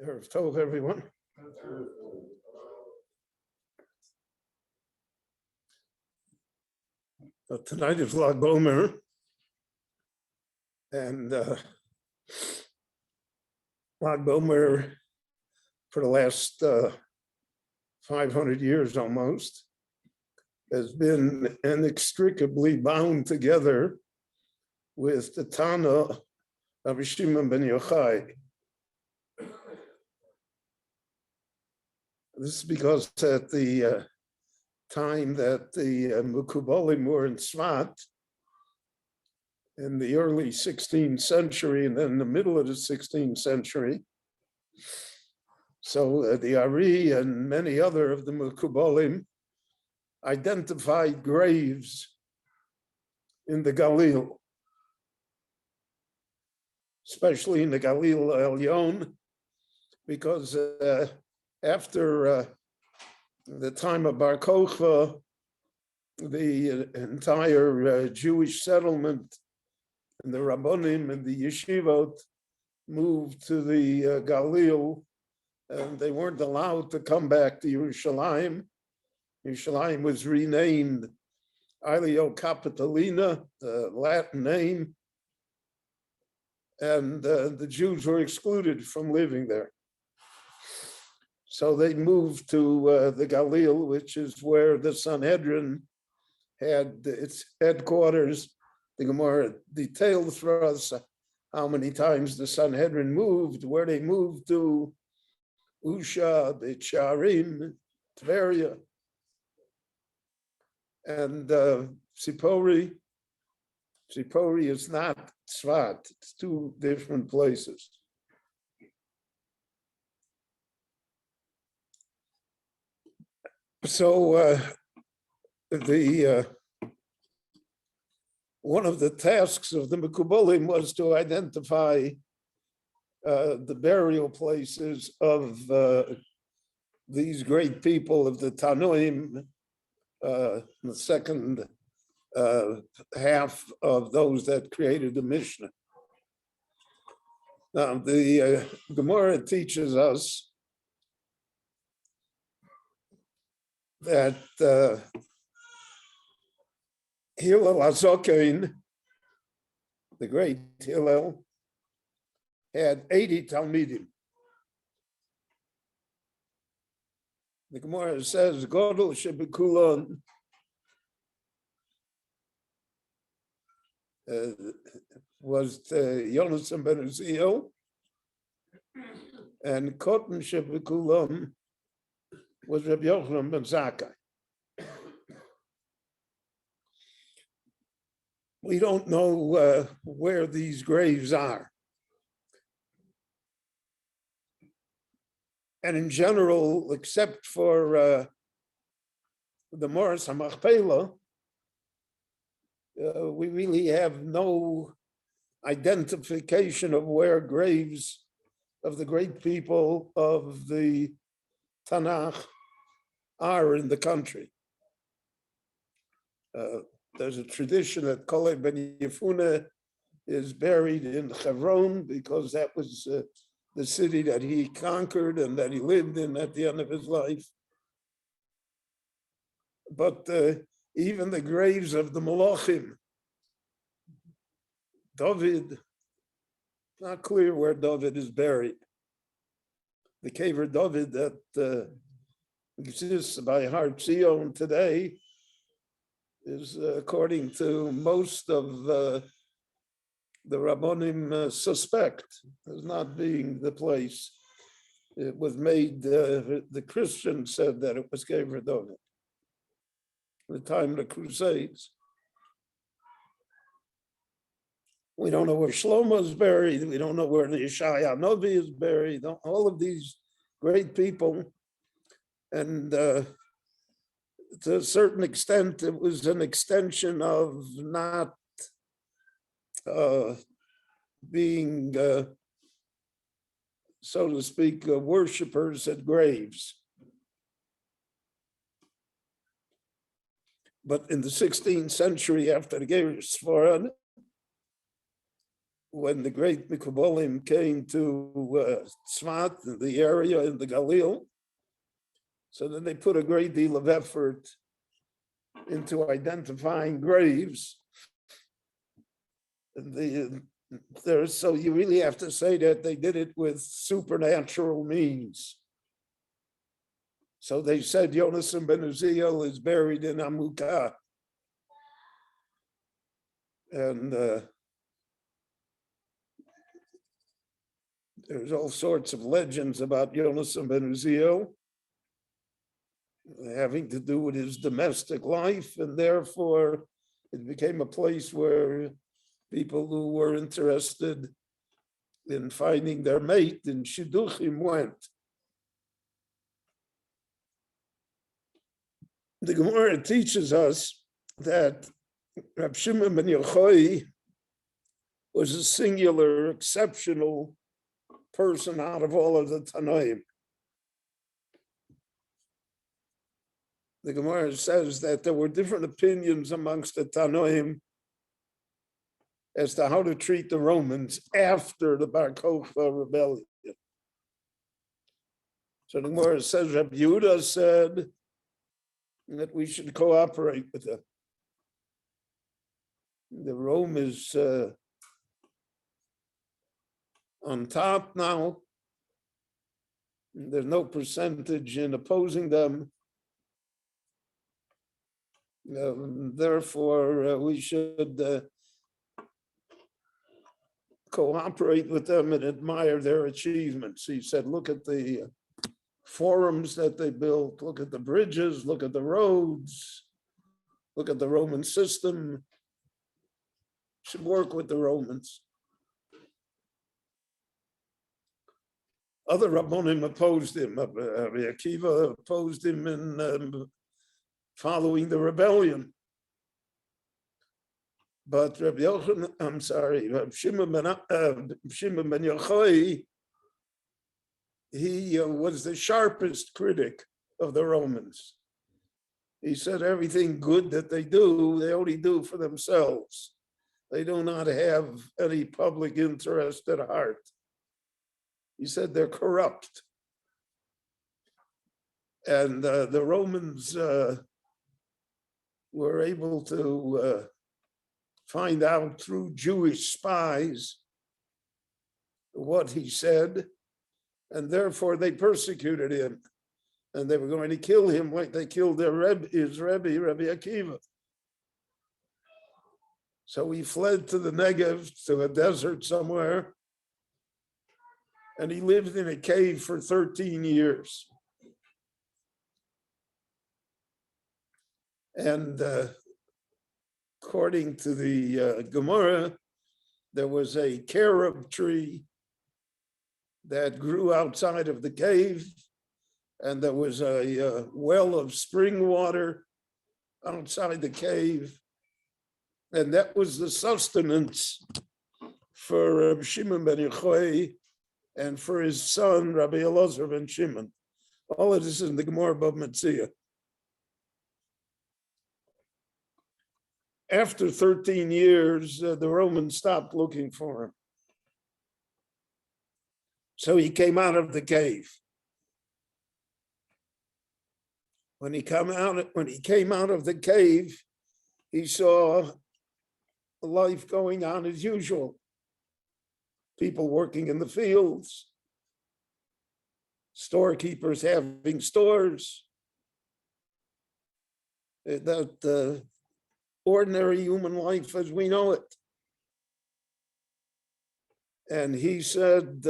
Erev Tov, everyone. Tonight is Lag Bomer, and Lag Bomer for the last 500 years almost has been inextricably bound together with the Tana of Shimon ben Yochai. This is because at the time that the Mekubalim were in Tzvat in the early 16th century and then the middle of the 16th century, so the Ari and many other of the Mekubalim identified graves in the Galil, especially in the Galil Elyon, because after the time of Bar Kochva, the entire Jewish settlement and the Rabbonim and the Yeshivot moved to the Galil, and they weren't allowed to come back to Yerushalayim. Yerushalayim was renamed Aelio Capitolina, the Latin name, and the Jews were excluded from living there. So they moved to the Galil, which is where the Sanhedrin had its headquarters. The Gemara details for us how many times the Sanhedrin moved, where they moved to Usha, the Charim, Tveria, and Sipori. Sipori is not Tzvat, it's two different places. So one of the tasks of the Mekubalim was to identify the burial places of these great people of the Tanoim, the second half of those that created the Mishnah. Now, the Gemara teaches us that Hillel HaZokein, the great Hillel, had 80 Talmidim. The Gemara says, Godel Shebekulon was Yonasan ben Uziel, and Kotten Shebekulon was Rabbi Yochanan ben Zakkai. We don't know where these graves are. And in general, except for the Moras HaMachpelah, we really have no identification of where graves of the great people of the Tanakh are in the country. There's a tradition that Kalev ben Yefune is buried in Hebron because that was the city that he conquered and that he lived in at the end of his life. But even the graves of the Malachim, David, not clear where David is buried. The Kever David that exists by Har Zion today is, according to most of the Rabbonim, suspect as not being the place. It was made, the Christians said that it was Kever David. The time of the Crusades. We don't know where Shlomo is buried. We don't know where the Yeshaya Novi is buried. All of these great people. And to a certain extent, it was an extension of not being, so to speak, worshipers at graves. But in the 16th century, after the Gerus Sfarad, when the great Mikubolim came to Tzfat, the area in the Galil. So then they put a great deal of effort into identifying graves. So you really have to say that they did it with supernatural means. So they said Yonasan ben Uziel is buried in Amukah. And there's all sorts of legends about Yonasan ben Uziel having to do with his domestic life, and therefore it became a place where people who were interested in finding their mate in Shidduchim went. The Gemara teaches us that Rab Shimon ben Yochai was a singular, exceptional person out of all of the Tanoim. The Gemara says that there were different opinions amongst the Tanoim as to how to treat the Romans after the Bar Kokhba rebellion. So the Gemara says Rabbi Yehuda said that we should cooperate with them. The Rome is on top now. There's no percentage in opposing them. Therefore, we should cooperate with them and admire their achievements. He said, look at the forums that they built, look at the bridges, look at the roads, look at the Roman system. Should work with the Romans. Other Rabbonim opposed him. Rabbi Akiva opposed him in following the rebellion. But Rabbi Shimon ben Yochai, he was the sharpest critic of the Romans. He said everything good that they do, they only do for themselves. They do not have any public interest at heart. He said they're corrupt. And the Romans were able to find out through Jewish spies what he said, and therefore they persecuted him. And they were going to kill him like they killed his Rebbe, Rabbi Akiva. So he fled to the Negev, to a desert somewhere, and he lived in a cave for 13 years. And according to the Gemara, there was a carob tree that grew outside of the cave, and there was a well of spring water outside the cave, and that was the sustenance for Shimon ben Yochai and for his son, Rabbi Elazar ben Shimon. All of this is in the Gemara Bava Metzia. After 13 years, the Romans stopped looking for him. So he came out of the cave. When he came out of the cave, he saw life going on as usual. People working in the fields, storekeepers having stores, that ordinary human life as we know it. And he said,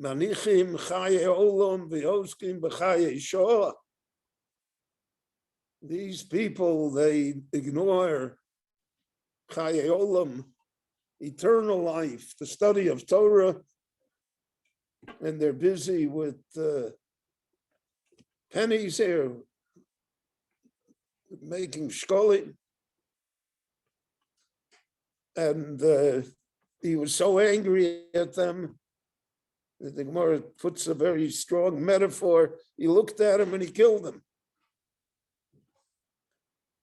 Manichim chaye olam v'oskim b'chaye shoah. These people, they ignore chaye olam, eternal life, the study of Torah, and they're busy with pennies here, making shkolim. And he was so angry at them that the Gemara puts a very strong metaphor. He looked at him and he killed them.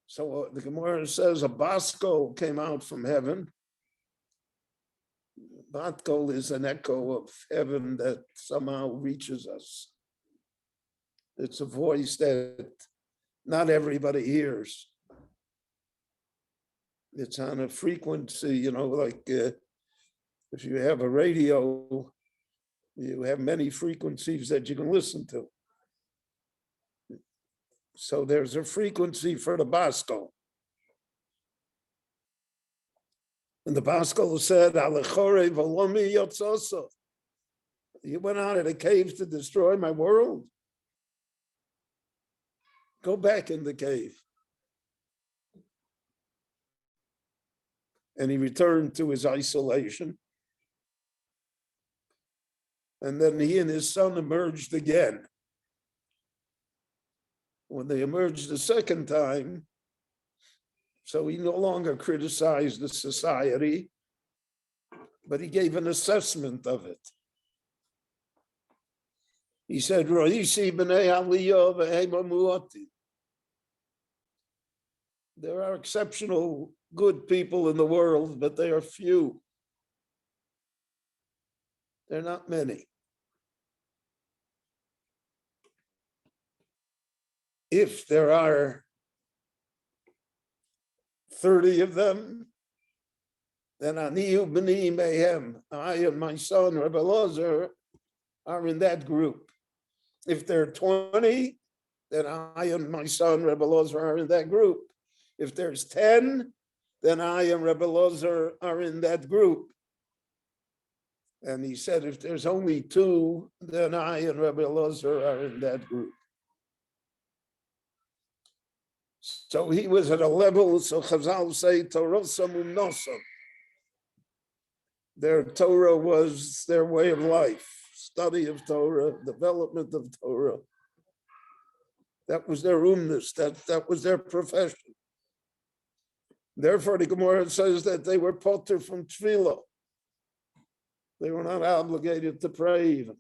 So the Gemara says a Basco came out from heaven Bat kol is an echo of heaven that somehow reaches us. It's a voice that not everybody hears. It's on a frequency, like if you have a radio, you have many frequencies that you can listen to. So there's a frequency for the Baskel. And the Baskel said, you went out of the cave to destroy my world. Go back in the cave. And he returned to his isolation. And then he and his son emerged again. When they emerged the second time, so he no longer criticized the society, but he gave an assessment of it. He said, "Roishi b'nei aliyah v'hema mu'ati." There are exceptional good people in the world, but they are few. They're not many. If there are 30 of them, then Aniyu b'ni mehem, I and my son, Rabbi Elazar, are in that group. If there are 20, then I and my son, Rabbi Elazar, are in that group. If there's 10, then I and Rabbi Elazar are in that group. And he said, if there's only 2, then I and Rabbi Elazar are in that group. So he was at a level, so Chazal say, Torah samum nosam. Their Torah was their way of life, study of Torah, development of Torah. That was their umnus, that was their profession. Therefore, the Gemara says that they were potter from tefillah. They were not obligated to pray even.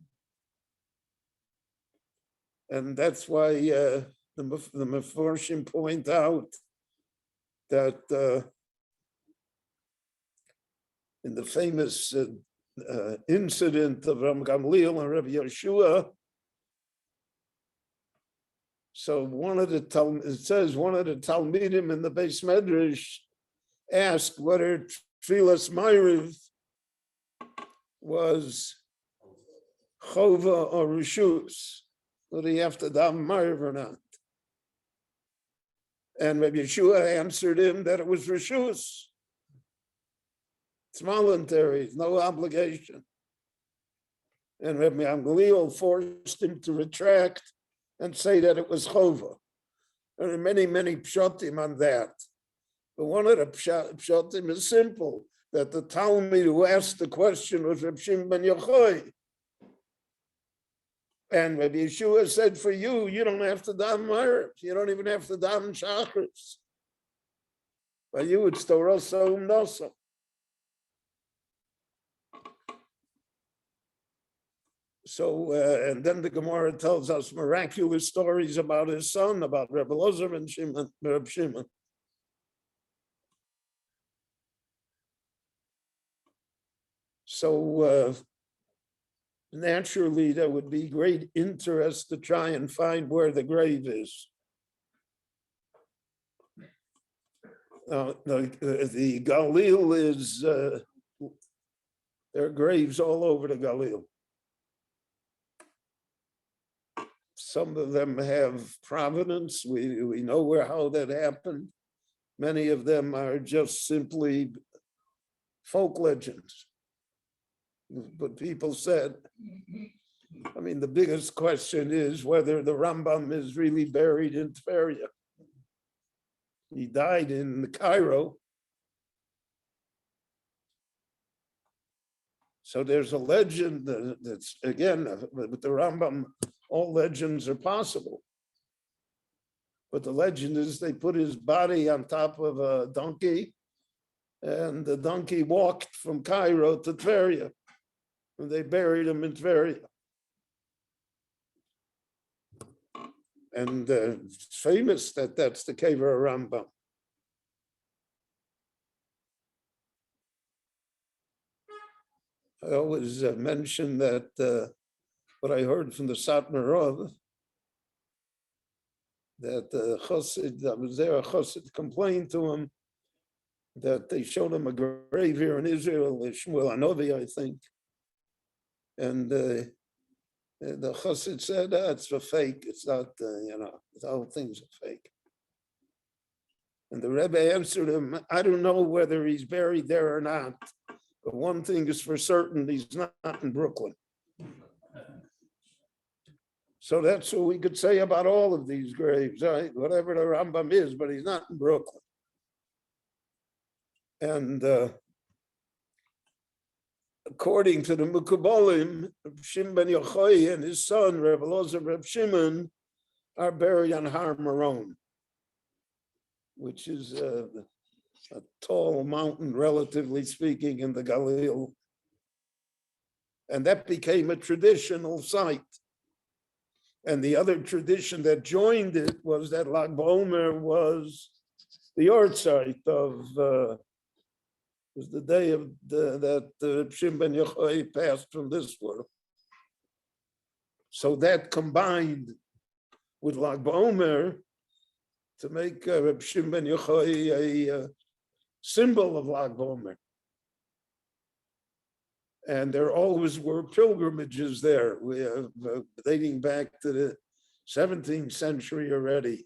And that's why the Mefarshim point out that in the famous incident of Ram Gamliel and Rabbi Yeshua, so it says one of the Talmidim in the Beis Medrash asked whether Tfilas Maariv was Chova or Rishus. Would he have to daven Maariv or not? And Rabbi Yeshua answered him that it was Rishus. It's voluntary, no obligation. And Rabbi Gamliel forced him to retract and say that it was Chova. There are many, many pshatim on that. But one of the pshatim is simple, that the Talmud who asked the question was Reb Shimon ben Yochai. And Rabbi Yeshua said, for you, you don't have to daven Maariv. You don't even have to daven Shachris. By you, it's Torah Sa'um Nosam. So, and then the Gemara tells us miraculous stories about his son, about Rebbe Elazar and Reb Shimon. So naturally, there would be great interest to try and find where the grave is. The Galil is, there are graves all over the Galil. Some of them have provenance. We know how that happened. Many of them are just simply folk legends. But people said, I mean, the biggest question is whether the Rambam is really buried in Tveria. He died in Cairo. So there's a legend that's, again, with the Rambam, all legends are possible. But the legend is they put his body on top of a donkey, and the donkey walked from Cairo to Tveria. And they buried him in Tveria. And it's famous that that's the Kever Rambam. I always mention that what I heard from the Satmar Rav, that Chassid, I was there, a Chassid complained to him that they showed him a grave here in Israel, Shmuel Anovi, I think. And the Chassid said, it's a fake. It's not, the whole thing's a fake. And the Rebbe answered him, I don't know whether he's buried there or not, but one thing is for certain, he's not in Brooklyn. So that's what we could say about all of these graves, right? Whatever the Rambam is, but he's not in Brooklyn. And according to the Mukubalim, Shimon ben Yochai and his son, Reb Elazar Reb Shimon, are buried on Har Meron, which is a tall mountain, relatively speaking, in the Galil. And that became a traditional site. And the other tradition that joined it was that Lag BaOmer was the yard site of, was the day of that Shimon ben Yochai passed from this world. So that combined with Lag BaOmer to make Reb Shimon ben Yochai a symbol of Lag BaOmer. And there always were pilgrimages there. We have dating back to the 17th century already.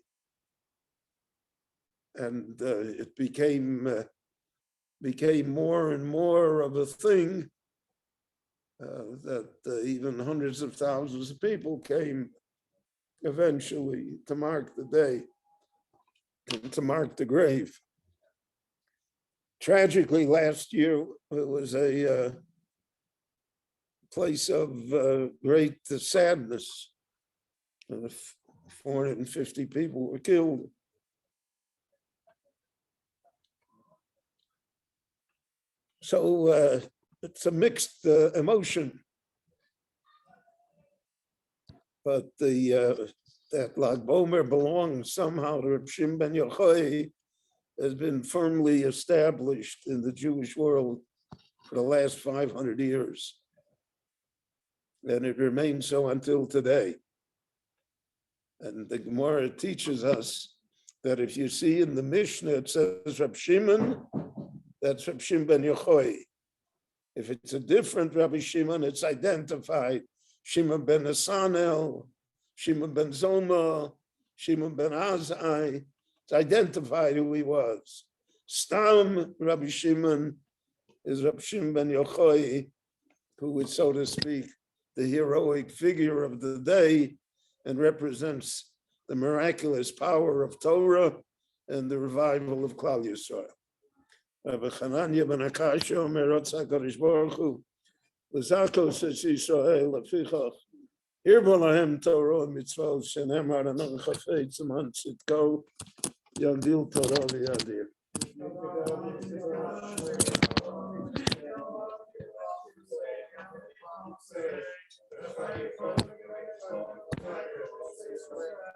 And it became more and more of a thing that even hundreds of thousands of people came eventually to mark the day, to mark the grave. Tragically, last year, it was a place of great sadness. 450 people were killed. So it's a mixed emotion. But that Lag BaOmer belongs somehow to Reb Shimon ben Yochai has been firmly established in the Jewish world for the last 500 years. And it remains so until today. And the Gemara teaches us that if you see in the Mishnah, it says Reb Shimon, that's Reb Shimon ben Yochai. If it's a different Rabbi Shimon, it's identified. Shimon ben Asanel, Shimon ben Zoma, Shimon ben Azai. It's identified who he was. Stam Rabbi Shimon is Reb Shimon ben Yochai, who is, so to speak, the heroic figure of the day and represents the miraculous power of Torah and the revival of Klal Yisrael. Rabbi Chananya ben Akasha Omer Ratzah HaKadosh Baruch Hu L'zakos es Yisrael lefichach hirbo lahem Torah mitzvot shenemar anon chafetz man tzidko yagdil Torah v'yadir.